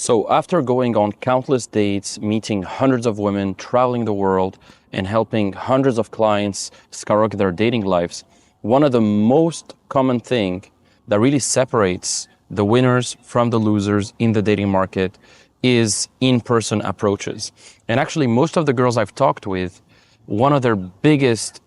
So after going on countless dates, meeting hundreds of women, traveling the world, and helping hundreds of clients skyrocket their dating lives, one of the most common thing that really separates the winners from the losers in the dating market is in-person approaches. And actually, most of the girls I've talked with, one of their biggest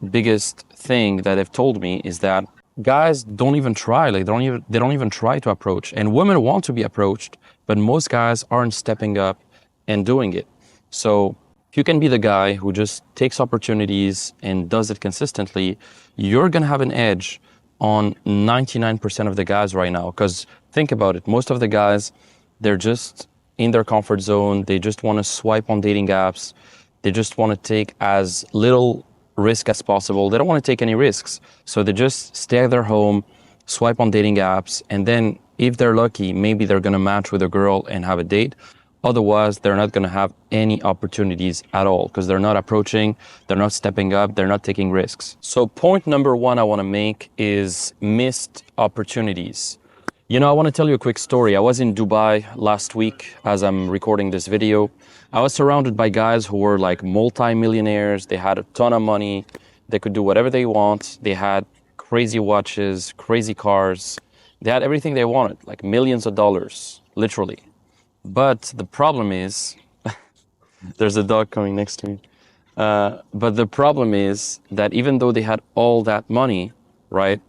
thing that they've told me is that guys don't even try, like they don't even try to approach. And women want to be approached, but most guys aren't stepping up and doing it. So if you can be the guy who just takes opportunities and does it consistently, you're gonna have an edge on 99% of the guys right now. Because think about it, most of the guys, they're just in their comfort zone. They just want to swipe on dating apps. They just want to take as little risk as possible. They don't want to take any risks. So they just stay at their home, swipe on dating apps, and then if they're lucky, maybe they're going to match with a girl and have a date. Otherwise, they're not going to have any opportunities at all because they're not approaching, they're not stepping up, they're not taking risks. So point number one I want to make is missed opportunities. You know, I want to tell you a quick story. I was in Dubai last week as I'm recording this video. I was surrounded by guys who were like multi-millionaires. They had a ton of money. They could do whatever they want. They had crazy watches, crazy cars. They had everything they wanted, like millions of dollars, literally. But the problem is, there's a dog coming next to me. But the problem is that even though they had all that money, right?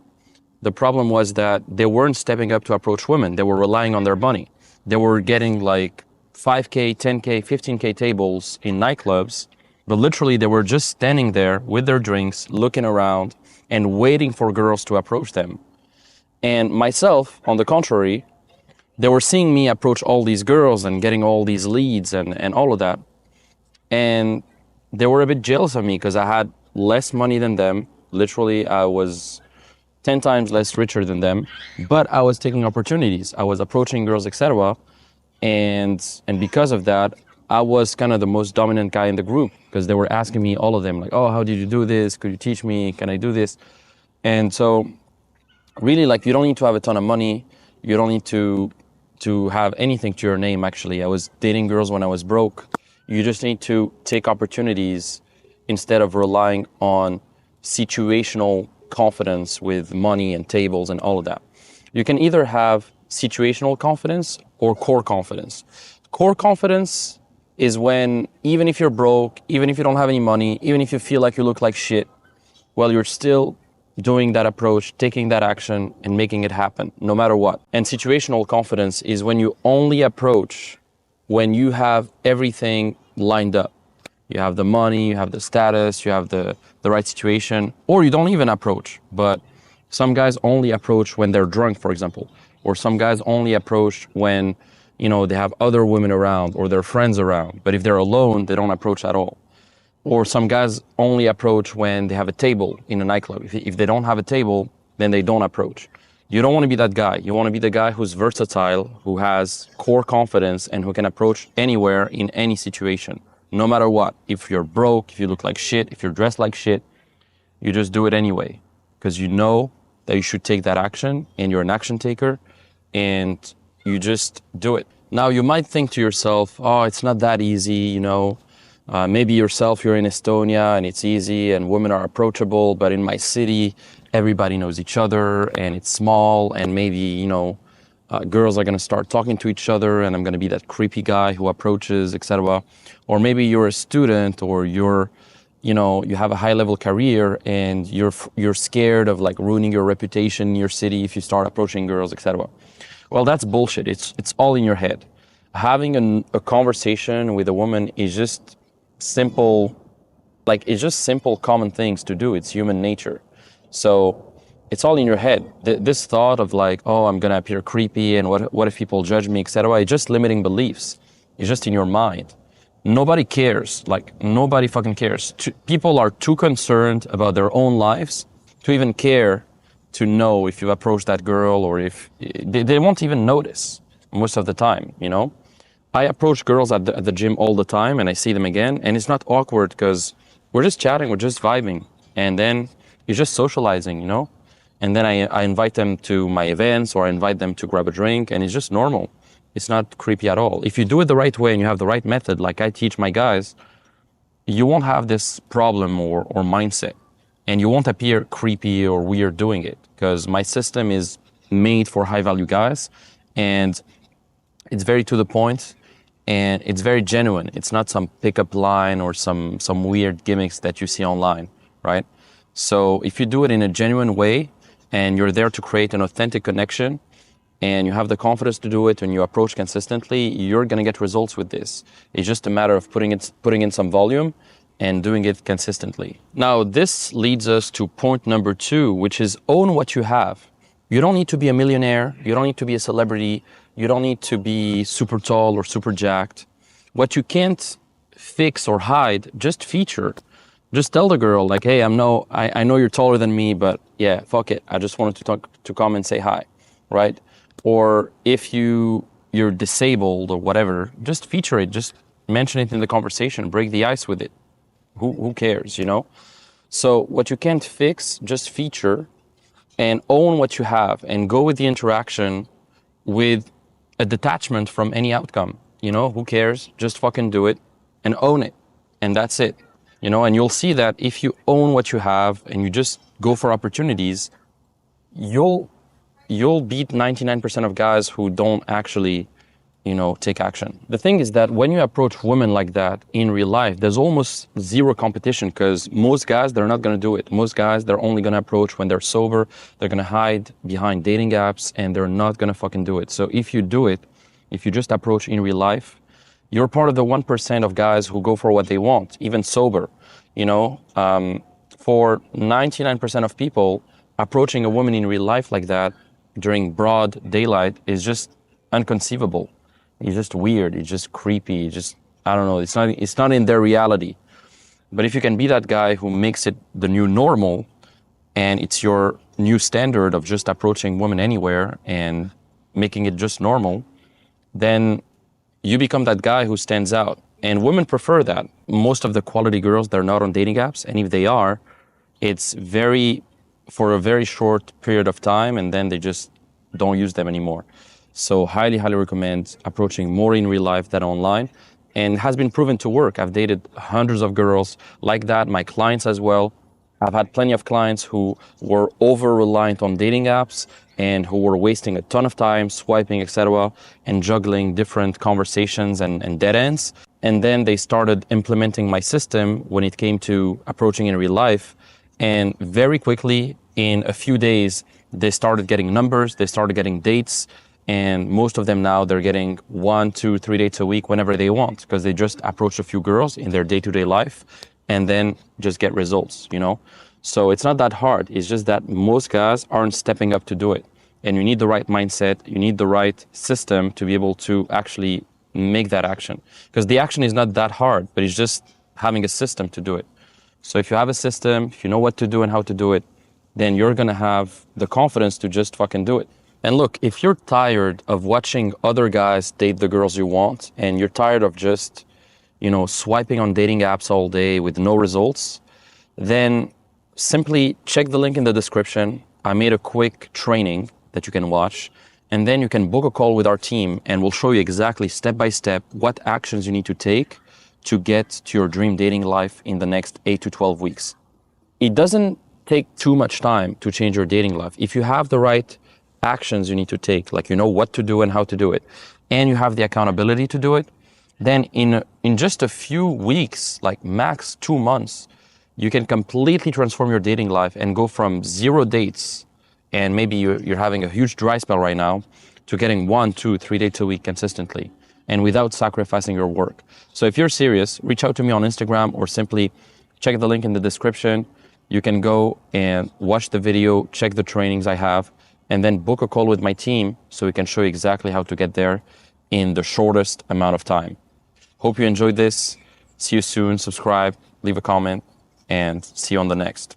The problem was that they weren't stepping up to approach women. They were relying on their money. They were getting like 5K, 10K, 15K tables in nightclubs, but literally they were just standing there with their drinks, looking around and waiting for girls to approach them. And myself, on the contrary, they were seeing me approach all these girls and getting all these leads and all of that. And they were a bit jealous of me because I had less money than them. Literally, I was 10 times less richer than them, but I was taking opportunities. I was approaching girls, etc. And because of that, I was kind of the most dominant guy in the group because they were asking me, all of them, like, oh, how did you do this? Could you teach me? Can I do this? And so really, like, you don't need to have a ton of money. You don't need to have anything to your name, actually. I was dating girls when I was broke. You just need to take opportunities instead of relying on situational confidence with money and tables and all of that. You can either have situational confidence or core confidence. Core confidence is when even if you're broke, even if you don't have any money, even if you feel like you look like shit, well, you're still doing that approach, taking that action and making it happen no matter what. And situational confidence is when you only approach when you have everything lined up. You have the money, you have the status, you have the right situation, or you don't even approach. But some guys only approach when they're drunk, for example, or some guys only approach when, you know, they have other women around or their friends around. But if they're alone, they don't approach at all. Or some guys only approach when they have a table in a nightclub. If they don't have a table, then they don't approach. You don't want to be that guy. You want to be the guy who's versatile, who has core confidence, and who can approach anywhere in any situation. No matter what, if you're broke, if you look like shit, if you're dressed like shit, you just do it anyway. Because you know that you should take that action and you're an action taker and you just do it. Now you might think to yourself, oh, it's not that easy, you know. Maybe yourself, you're in Estonia and it's easy and women are approachable, but in my city, everybody knows each other and it's small and maybe, you know, girls are going to start talking to each other and I'm going to be that creepy guy who approaches, etc. Or maybe you're a student or you're, you know, you have a high level career and you're scared of like ruining your reputation in your city if you start approaching girls, etc. Well, that's bullshit. It's all in your head. Having a conversation with a woman is just simple, like it's just simple common things to do. It's human nature. So it's all in your head. This thought of like, oh, I'm gonna appear creepy and what if people judge me, etc. It's just limiting beliefs. It's just in your mind. Nobody cares. Like nobody fucking cares. People are too concerned about their own lives to even care to know if you approach that girl or if they won't even notice most of the time, you know? I approach girls at the gym all the time and I see them again and it's not awkward because we're just chatting, we're just vibing. And then you're just socializing, you know? And then I invite them to my events or I invite them to grab a drink and it's just normal. It's not creepy at all. If you do it the right way and you have the right method, like I teach my guys, you won't have this problem or mindset. And you won't appear creepy or weird doing it, because my system is made for high value guys, and it's very to the point, and it's very genuine. It's not some pickup line or some weird gimmicks that you see online, right? So if you do it in a genuine way and you're there to create an authentic connection and you have the confidence to do it and you approach consistently, you're going to get results with this. It's just a matter of putting in some volume and doing it consistently. Now, this leads us to point number 2, which is own what you have. You don't need to be a millionaire. You don't need to be a celebrity. You don't need to be super tall or super jacked. What you can't fix or hide, just feature. Just tell the girl, like, hey, I know you're taller than me, but yeah, fuck it. I just wanted to come and say hi, right? Or if you're disabled or whatever, just feature it. Just mention it in the conversation. Break the ice with it. Who cares, you know? So what you can't fix, just feature and own what you have and go with the interaction with a detachment from any outcome. You know, who cares? Just fucking do it and own it. And that's it. You know, and you'll see that if you own what you have and you just go for opportunities, you'll beat 99% of guys who don't actually, take action. The thing is that when you approach women like that in real life, there's almost zero competition, because most guys, they're not going to do it. Most guys, they're only going to approach when they're sober. They're going to hide behind dating apps and they're not going to fucking do it. So if you do it, if you just approach in real life, you're part of the 1% of guys who go for what they want, even sober. For 99% of people, approaching a woman in real life like that during broad daylight is just inconceivable. It's just weird. It's just creepy. I don't know. It's not in their reality. But if you can be that guy who makes it the new normal, and it's your new standard of just approaching women anywhere and making it just normal, then you become that guy who stands out. And women prefer that. Most of the quality girls, they're not on dating apps. And if they are, it's for a very short period of time, and then they just don't use them anymore. So highly, highly recommend approaching more in real life than online, and has been proven to work. I've dated hundreds of girls like that, my clients as well. I've had plenty of clients who were over-reliant on dating apps and who were wasting a ton of time swiping, etc., and juggling different conversations and dead ends. And then they started implementing my system when it came to approaching in real life. And very quickly, in a few days, they started getting numbers, they started getting dates, and most of them now, they're getting 1, 2, 3 dates a week whenever they want, because they just approach a few girls in their day-to-day life and then just get results, So it's not that hard. It's just that most guys aren't stepping up to do it. And you need the right mindset, you need the right system to be able to actually make that action. Because the action is not that hard, but it's just having a system to do it. So if you have a system, if you know what to do and how to do it, then you're going to have the confidence to just fucking do it. And look, if you're tired of watching other guys date the girls you want, and you're tired of just, swiping on dating apps all day with no results, then simply check the link in the description. I made a quick training that you can watch, and then you can book a call with our team, and we'll show you exactly step by step what actions you need to take to get to your dream dating life in the next 8 to 12 weeks. It doesn't take too much time to change your dating life. If you have the right actions you need to take, like you know what to do and how to do it, and you have the accountability to do it, then in just a few weeks, like max 2 months, you can completely transform your dating life and go from 0 dates, and maybe you're having a huge dry spell right now, to getting 1, 2, 3 dates a week consistently, and without sacrificing your work. So if you're serious, reach out to me on Instagram or simply check the link in the description. You can go and watch the video, check the trainings I have, and then book a call with my team so we can show you exactly how to get there in the shortest amount of time. Hope you enjoyed this. See you soon. Subscribe, leave a comment, and see you on the next.